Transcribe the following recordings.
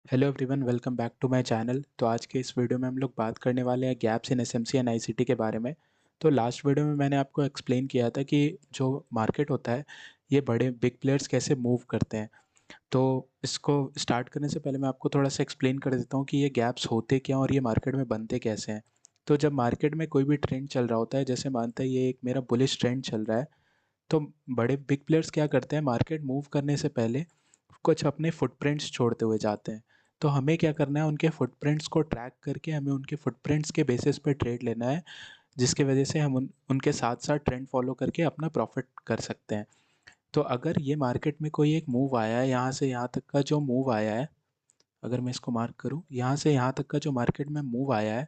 Hello everyone, welcome back to my channel. तो आज के इस वीडियो में हम लोग बात करने वाले हैं gaps in SMC and ICT के बारे में। तो लास्ट वीडियो में मैंने आपको एक्सप्लेन किया था कि जो मार्केट होता है ये बड़े बिग प्लेयर्स कैसे मूव करते हैं। तो इसको स्टार्ट करने से पहले मैं आपको थोड़ा सा एक्सप्लेन कर देता हूँ कि ये गैप्स होते क्या और ये मार्केट में बनते कैसे हैं। तो जब मार्केट में कोई भी ट्रेंड चल रहा होता है, जैसे मानते हैं ये एक मेरा बुलिश ट्रेंड चल रहा है, तो बड़े बिग प्लेयर्स क्या करते हैं, मार्केट मूव करने से पहले कुछ अपने फुटप्रिंट्स छोड़ते हुए जाते हैं। तो हमें क्या करना है, उनके फुटप्रिंट्स को ट्रैक करके हमें उनके फुटप्रिंट्स के बेसिस पे ट्रेड लेना है, जिसकी वजह से हम उनके साथ साथ ट्रेंड फॉलो करके अपना प्रॉफिट कर सकते हैं। तो अगर ये मार्केट में कोई एक मूव आया है, यहाँ से यहाँ तक का जो मूव आया है, अगर मैं इसको मार्क करूँ, यहाँ से यहाँ तक का जो मार्केट में मूव आया है,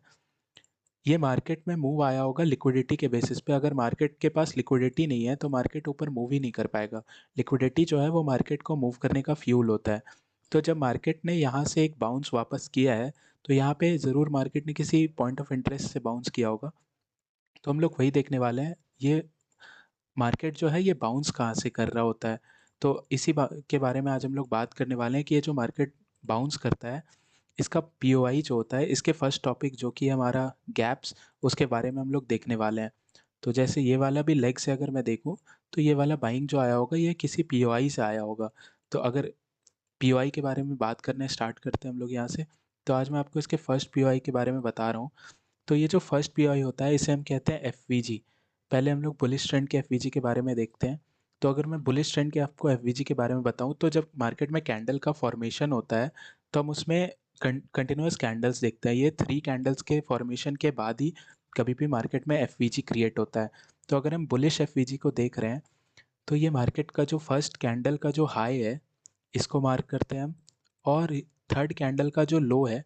ये मार्केट में मूव आया होगा लिक्विडिटी के बेसिस पे। अगर मार्केट के पास लिक्विडिटी नहीं है तो मार्केट ऊपर मूव ही नहीं कर पाएगा। लिक्विडिटी जो है वो मार्केट को मूव करने का फ्यूल होता है। तो जब मार्केट ने यहाँ से एक बाउंस वापस किया है, तो यहाँ पे ज़रूर मार्केट ने किसी पॉइंट ऑफ इंटरेस्ट से बाउंस किया होगा। तो हम लोग वही देखने वाले हैं, ये मार्केट जो है ये बाउंस कहाँ से कर रहा होता है। तो इसी के बारे में आज हम लोग बात करने वाले हैं कि ये जो मार्केट बाउंस करता है, इसका पीओआई जो होता है, इसके फर्स्ट टॉपिक जो कि हमारा गैप्स, उसके बारे में हम लोग देखने वाले हैं। तो जैसे ये वाला भी लेग से अगर मैं देखूं, तो ये वाला बाइंग जो आया होगा ये किसी पीओआई से आया होगा। तो अगर पीओआई के बारे में बात करने स्टार्ट करते हैं हम लोग यहाँ से, तो आज मैं आपको इसके फर्स्ट पीओआई के बारे में बता रहा हूँ। तो ये जो फर्स्ट पीओआई होता है इसे हम कहते हैं एफवीजी। पहले हम लोग बुलिश ट्रेंड के एफवीजी के बारे में देखते हैं। तो अगर मैं बुलिश ट्रेंड के आपको एफवीजी के बारे में बताऊं, तो जब मार्केट में कैंडल का फॉर्मेशन होता है, तो हम उसमें कंटिन्यूस कैंडल्स देखते हैं। ये 3 कैंडल्स के फॉर्मेशन के बाद ही कभी भी मार्केट में एफवीजी क्रिएट होता है। तो अगर हम बुलिश एफवीजी को देख रहे हैं, तो ये मार्केट का जो फर्स्ट कैंडल का जो हाई है, इसको मार्क करते हैं हम, और थर्ड कैंडल का जो लो है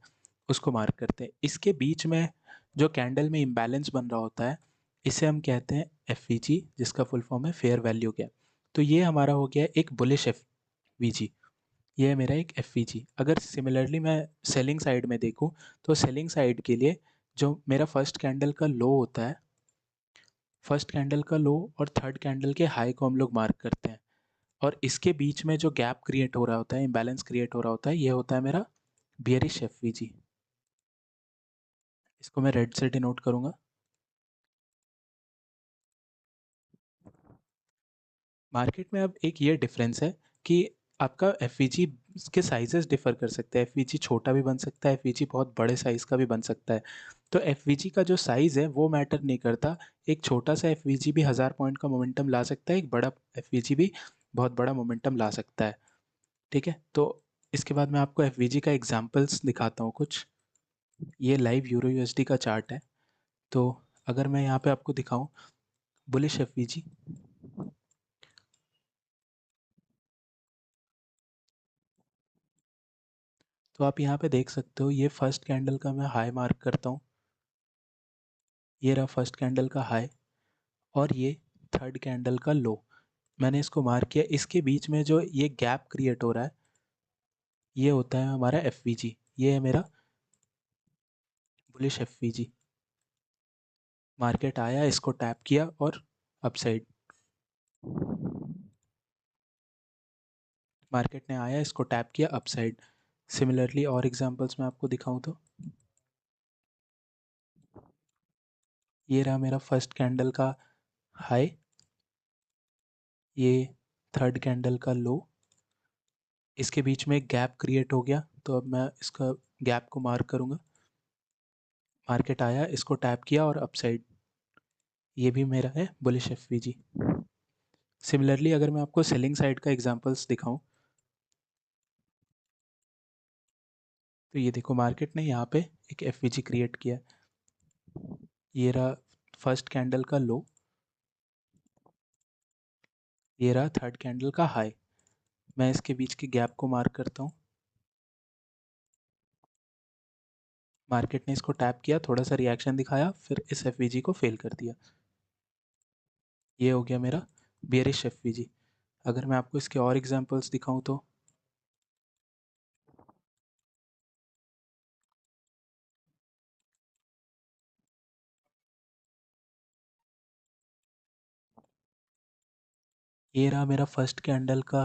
उसको मार्क करते हैं। इसके बीच में जो कैंडल में इम्बैलेंस बन रहा होता है, इसे हम कहते हैं एफ जिसका फुल फॉर्म है फेयर वैल्यू गैप। तो ये हमारा हो गया एक बुलिश एफ, ये है मेरा एक एफ। अगर सिमिलरली मैं सेलिंग साइड में देखूं, तो सेलिंग साइड के लिए जो मेरा फर्स्ट कैंडल का लो होता है, फर्स्ट कैंडल का लो और थर्ड कैंडल के हाई को हम लोग मार्क करते हैं। और इसके बीच में जो गैप क्रिएट हो रहा होता है, इम्बैलेंस क्रिएट हो रहा होता है, ये होता है मेरा बियरिश एफ। इसको मैं रेड से डिनोट करूंगा। मार्केट में अब एक ये डिफरेंस है कि आपका एफ के साइजेस डिफर कर सकते हैं। एफ छोटा भी बन सकता है, एफ बहुत बड़े साइज़ का भी बन सकता है। तो एफ का जो साइज़ है वो मैटर नहीं करता। एक छोटा सा एफ भी 1000 पॉइंट का मोमेंटम ला सकता है, एक बड़ा एफ भी बहुत बड़ा मोमेंटम ला सकता है। ठीक है, तो इसके बाद मैं आपको एफ का एग्जाम्पल्स दिखाता हूँ कुछ। ये लाइव यूरो यूएसडी का चार्ट है। तो अगर मैं यहाँ पे आपको दिखाऊं बुलिश एफ, तो आप यहाँ पे देख सकते हो, ये फर्स्ट कैंडल का मैं हाई मार्क करता हूँ। ये रहा फर्स्ट कैंडल का हाई, और ये थर्ड कैंडल का लो। मैंने इसको मार्क किया। इसके बीच में जो ये गैप क्रिएट हो रहा है, ये होता है हमारा एफ। ये है मेरा बुलिश एफ। मार्केट आया, इसको टैप किया और अपसाइड, मार्केट ने आया, इसको टैप किया अपसाइड। सिमिलरली और एग्जांपल्स मैं आपको दिखाऊं तो ये रहा मेरा फर्स्ट कैंडल का हाई, ये थर्ड कैंडल का लो। इसके बीच में एक गैप क्रिएट हो गया, तो अब मैं इसका गैप को मार्क करूंगा। मार्केट आया, इसको टैप किया और अपसाइड, ये भी मेरा है बुलिश एफ। सिमिलरली अगर मैं आपको सेलिंग साइड का एग्जांपल्स दिखाऊं, तो ये देखो मार्केट ने यहाँ पे एक एफ क्रिएट किया। ये रहा फर्स्ट कैंडल का लो, ये रहा थर्ड कैंडल का हाई। मैं इसके बीच के गैप को मार्क करता हूँ। मार्केट ने इसको टैप किया, थोड़ा सा रिएक्शन दिखाया, फिर इस एफ को फेल कर दिया। ये हो गया मेरा बियरिश एफ। अगर मैं आपको इसके और एग्जांपल्स दिखाऊं, तो ये रहा मेरा फर्स्ट कैंडल का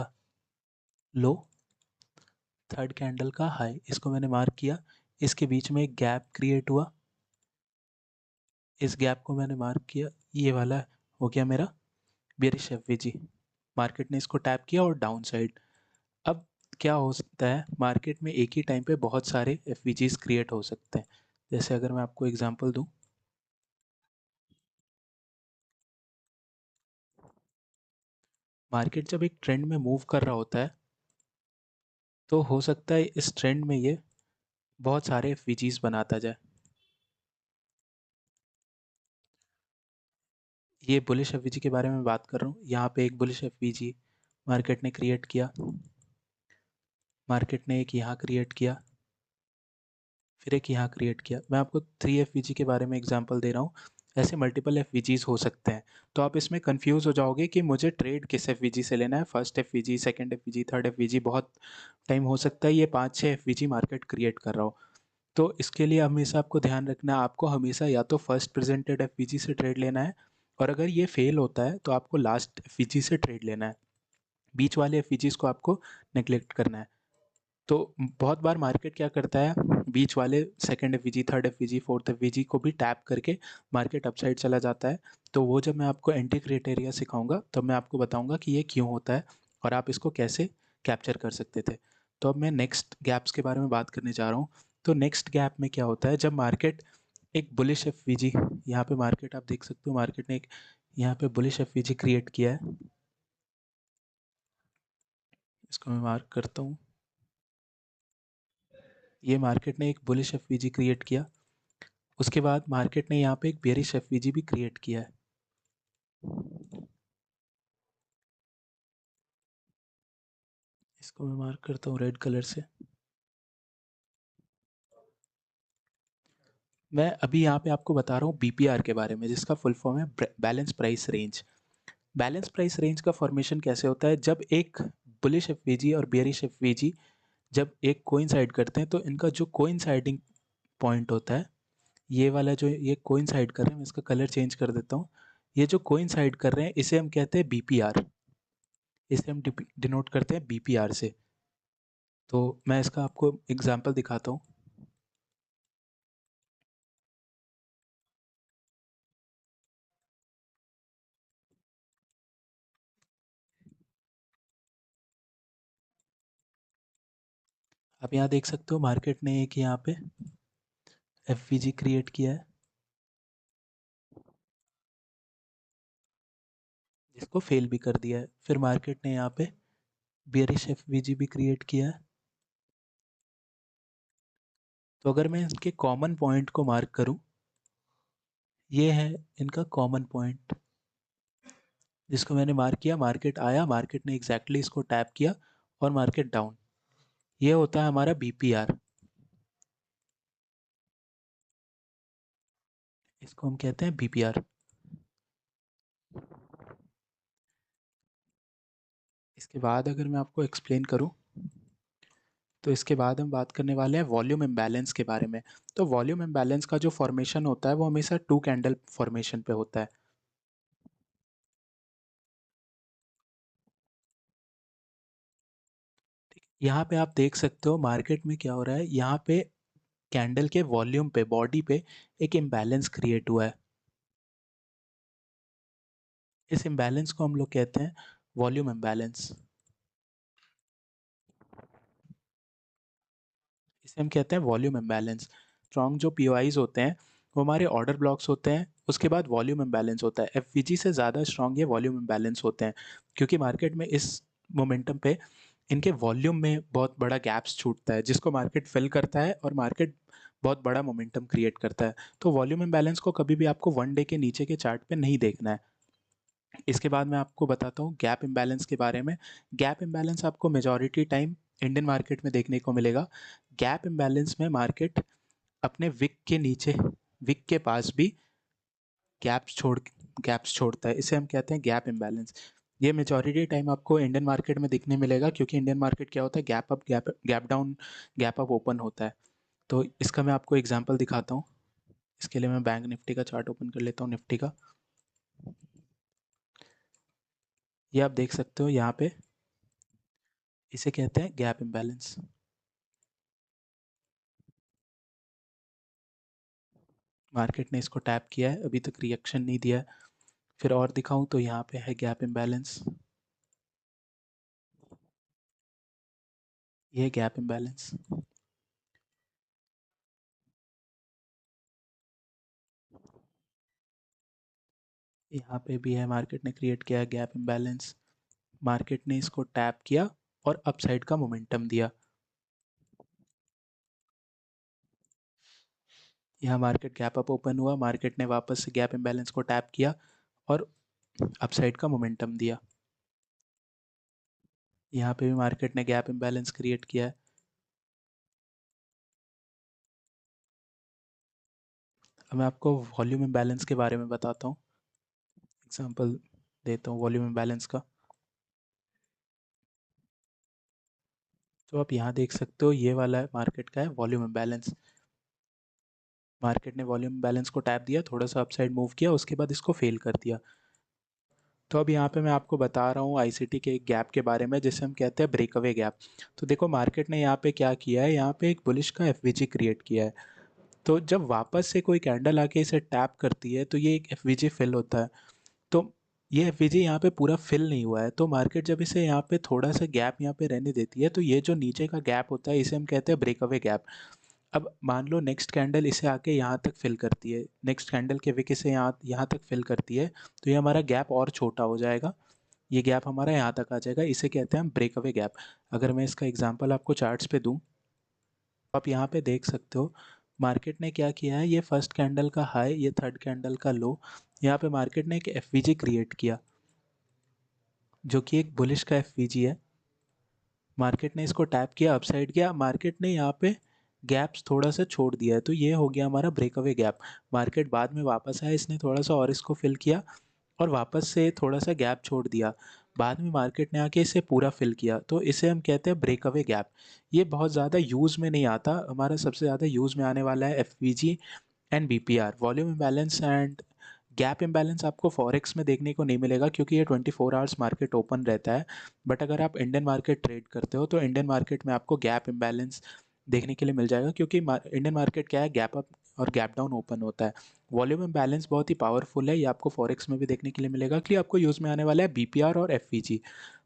लो, थर्ड कैंडल का हाई, इसको मैंने मार्क किया, इसके बीच में एक गैप क्रिएट हुआ, इस गैप को मैंने मार्क किया, ये वाला हो गया मेरा बेरिश एफवीजी। मार्केट ने इसको टैप किया और डाउन साइड। अब क्या हो सकता है, मार्केट में एक ही टाइम पे बहुत सारे एफवीजीज क्रिएट हो सकते हैं। जैसे अगर मैं आपको एग्जांपल दूं, मार्केट जब एक ट्रेंड में मूव कर रहा होता है तो हो सकता है इस ट्रेंड में ये बहुत सारे एफवीजीज बनाता जाए। ये बुलिश एफवीजी के बारे में बात कर रहा हूँ। यहाँ पे एक बुलिश एफवीजी मार्केट ने क्रिएट किया, मार्केट ने एक यहाँ क्रिएट किया, फिर एक यहाँ क्रिएट किया। मैं आपको 3 एफ के बारे में एग्जांपल दे रहा हूँ, ऐसे मल्टीपल एफ हो सकते हैं। तो आप इसमें कंफ्यूज हो जाओगे कि मुझे ट्रेड किस एफ से लेना है, first F second F third F. बहुत टाइम हो सकता है ये 5-6 एफ मार्केट क्रिएट कर रहा हो। तो इसके लिए हमेशा आपको ध्यान रखना है, आपको हमेशा या तो फर्स्ट प्रेजेंटेड एफ से ट्रेड लेना है, और अगर ये फेल होता है तो आपको लास्ट एफ से ट्रेड लेना है। बीच वाले एफ को आपको नेग्लेक्ट करना है। तो बहुत बार मार्केट क्या करता है, बीच वाले second F third F fourth F को भी टैप करके मार्केट अपसाइड चला जाता है। तो वो जब मैं आपको एंटी क्राइटेरिया सिखाऊंगा तब मैं आपको बताऊंगा कि ये क्यों होता है और आप इसको कैसे कैप्चर कर सकते थे। तो अब मैं नेक्स्ट गैप्स के बारे में बात करने जा रहा हूँ। तो नेक्स्ट गैप में क्या होता है, जब मार्केट एक बुलिश एफ यहाँ पे मार्केट आप देख सकते हो, मार्केट ने एक यहाँ पे बुलिश एफ क्रिएट किया है, इसको मैं मार्क करता हूँ। ये मार्केट ने एक बुलिश एफ क्रिएट किया, उसके बाद मार्केट ने यहाँ पे एक बेरिश एफ भी क्रिएट किया है। इसको मैं मार्क करता हूँ रेड कलर से। मैं अभी यहाँ पे आपको बता रहा हूँ बीपीआर के बारे में, जिसका फुल फॉर्म है balance price range. Balance price range का फॉर्मेशन कैसे होता है, जब एक बुलिश एफ और बेरिश एफ जब एक कोइंसाइड करते हैं तो इनका जो कोइंसाइडिंग पॉइंट होता है, ये वाला जो ये कोइंसाइड कर रहे हैं, मैं इसका कलर चेंज कर देता हूँ। ये जो कोइंसाइड कर रहे हैं इसे हम कहते हैं बीपीआर, इसे हम डिनोट करते हैं बीपीआर से। तो मैं इसका आपको एग्जांपल दिखाता हूँ। आप यहाँ देख सकते हो मार्केट ने एक यहाँ पे एफ क्रिएट किया है, जिसको फेल भी कर दिया है। फिर मार्केट ने यहाँ पे बेरिश एफ भी क्रिएट किया है। तो अगर मैं इनके कॉमन पॉइंट को मार्क करूँ, ये है इनका कॉमन पॉइंट, जिसको मैंने मार्क किया, मार्केट आया, मार्केट ने एग्जैक्टली इसको टैप किया और मार्केट डाउन। ये होता है हमारा बीपीआर, इसको हम कहते हैं बीपीआर। इसके बाद अगर मैं आपको एक्सप्लेन करूँ, तो इसके बाद हम बात करने वाले हैं वॉल्यूम इम्बैलेंस के बारे में। तो वॉल्यूम इम्बैलेंस का जो फॉर्मेशन होता है वो हमेशा 2 कैंडल फॉर्मेशन पे होता है। यहाँ पे आप देख सकते हो मार्केट में क्या हो रहा है, यहाँ पे कैंडल के वॉल्यूम पे, बॉडी पे एक इम्बैलेंस क्रिएट हुआ है। इस इम्बैलेंस को हम लोग कहते हैं वॉल्यूम इम्बैलेंस। इसे हम कहते हैं वॉल्यूम इम्बैलेंस। स्ट्रॉन्ग जो पीओआईज होते हैं वो हमारे ऑर्डर ब्लॉक्स होते हैं, उसके बाद वॉल्यूम इम्बैलेंस होता है। एफवीजी से ज़्यादा स्ट्रॉन्ग ये वॉल्यूम इम्बैलेंस होते हैं, क्योंकि मार्केट में इस मोमेंटम पे इनके वॉल्यूम में बहुत बड़ा गैप्स छूटता है, जिसको मार्केट फिल करता है और मार्केट बहुत बड़ा मोमेंटम क्रिएट करता है। तो वॉल्यूम इम्बैलेंस को कभी भी आपको 1 डे के नीचे के चार्ट पे नहीं देखना है। इसके बाद मैं आपको बताता हूँ गैप इम्बैलेंस के बारे में। गैप इम्बैलेंस आपको मेजॉरिटी टाइम इंडियन मार्केट में देखने को मिलेगा। गैप इम्बैलेंस में मार्केट अपने विक के नीचे, विक के पास भी गैप्स छोड़ गैप्स छोड़ता है, इसे हम कहते हैं गैप इम्बैलेंस। ये मेजॉरिटी टाइम आपको इंडियन मार्केट में दिखने मिलेगा, क्योंकि इंडियन मार्केट क्या होता है, gap up gap down gap up open होता है। तो इसका मैं आपको एग्जांपल दिखाता हूँ। इसके लिए मैं बैंक निफ्टी का चार्ट ओपन कर लेता हूँ, निफ्टी का। ये आप देख सकते हो यहाँ पे, इसे कहते हैं गैप इम्बैलेंस। मार्केट ने इसको टैप किया है, अभी तक रिएक्शन नहीं दिया है। फिर और दिखाऊं तो यहाँ पे है गैप इम्बैलेंस, ये गैप इम्बैलेंस। यहाँ पे भी है, मार्केट ने क्रिएट किया है गैप इम्बैलेंस। मार्केट ने इसको टैप किया और अपसाइड का मोमेंटम दिया। यहाँ मार्केट गैप अप ओपन हुआ, मार्केट ने वापस से गैप इम्बैलेंस को टैप किया और अपसाइड का मोमेंटम दिया। यहाँ पे भी मार्केट ने गैप इम्बैलेंस क्रिएट किया है। अब मैं आपको वॉल्यूम इम्बैलेंस के बारे में बताता हूँ, एग्जांपल देता हूँ वॉल्यूम इम्बैलेंस का। तो आप यहाँ देख सकते हो, ये वाला मार्केट का है वॉल्यूम इम्बैलेंस। मार्केट ने वॉल्यूम बैलेंस को टैप दिया, थोड़ा सा अपसाइड मूव किया, उसके बाद इसको फेल कर दिया। तो अब यहाँ पे मैं आपको बता रहा हूँ आईसीटी के एक गैप के बारे में, जिसे हम कहते हैं ब्रेकअवे गैप। तो देखो मार्केट ने यहाँ पे क्या किया है, यहाँ पे एक बुलिश का एफवीजी क्रिएट किया है। तो जब वापस से कोई कैंडल आके इसे टैप करती है तो ये एक एफवीजी फिल होता है। तो ये एफवीजी यहाँ पे पूरा फिल नहीं हुआ है, तो मार्केट जब इसे यहाँ पे थोड़ा सा गैप यहाँ पे रहने देती है, तो ये जो नीचे का गैप होता है इसे हम कहते हैं ब्रेकअवे गैप। अब मान लो नेक्स्ट कैंडल इसे आके यहाँ तक फिल करती है, नेक्स्ट कैंडल के विक इसे यहाँ यहाँ तक फिल करती है, तो ये हमारा गैप और छोटा हो जाएगा, ये गैप हमारा यहाँ तक आ जाएगा, इसे कहते हैं हम ब्रेकअवे गैप। अगर मैं इसका एग्जांपल आपको चार्ट्स पे दूं, तो आप यहाँ पे देख सकते हो मार्केट ने क्या किया है, ये फर्स्ट कैंडल का हाई, ये थर्ड कैंडल का लो, यहाँ पे मार्केट ने एक एफवीजी क्रिएट किया जो कि एक बुलिश का एफवीजी है। मार्केट ने इसको टैप किया, अपसाइड किया, मार्केट ने यहाँ पे गैप्स थोड़ा सा छोड़ दिया है, तो ये हो गया हमारा ब्रेकअवे गैप। मार्केट बाद में वापस आया, इसने थोड़ा सा और इसको फिल किया और वापस से थोड़ा सा गैप छोड़ दिया, बाद में मार्केट ने आके इसे पूरा फिल किया, तो इसे हम कहते हैं ब्रेकअवे गैप। ये बहुत ज़्यादा यूज़ में नहीं आता, हमारा सबसे ज़्यादा यूज़ में आने वाला है FVG and BPR. Volume imbalance and gap imbalance आपको फॉरेक्स में देखने को नहीं मिलेगा, क्योंकि ये 24 आवर्स मार्केट ओपन रहता है। बट अगर आप इंडियन मार्केट ट्रेड करते हो तो इंडियन मार्केट में आपको गैप इम्बैलेंस देखने के लिए मिल जाएगा, क्योंकि इंडियन मार्केट क्या है, गैप अप और गैप डाउन ओपन होता है। वॉल्यूम इम्बैलेंस बहुत ही पावरफुल है, ये आपको फॉरेक्स में भी देखने के लिए मिलेगा, कि आपको यूज़ में आने वाला है बीपीआर और एफवीजी।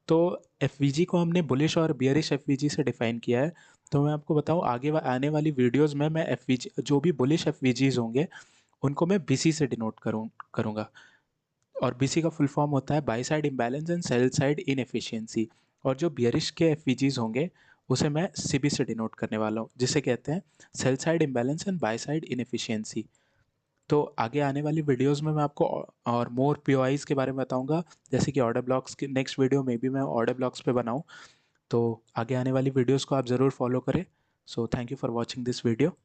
तो एफवीजी को हमने बुलिश और बियरिश एफवीजी से डिफाइन किया है। तो मैं आपको बताऊं, आगे आने वाली वीडियोस में मैं एफवीजी, जो भी बुलिश एफवीजीज होंगे उनको मैं बीसी से डिनोट करूँगा। और बीसी का फुल फॉर्म होता है by side imbalance and sell side inefficiency. और जो बियरिश के एफवीजीज होंगे उसे मैं सीबी से डिनोट करने वाला हूँ, जिसे कहते हैं sell side imbalance and by side inefficiency. तो आगे आने वाली वीडियोस में मैं आपको और मोर पीओआईज के बारे में बताऊंगा, जैसे कि ऑर्डर ब्लॉक्स की नेक्स्ट वीडियो में भी मैं ऑर्डर ब्लॉक्स पे बनाऊं। तो आगे आने वाली वीडियोस को आप ज़रूर फॉलो करें। So thank you for watching this video.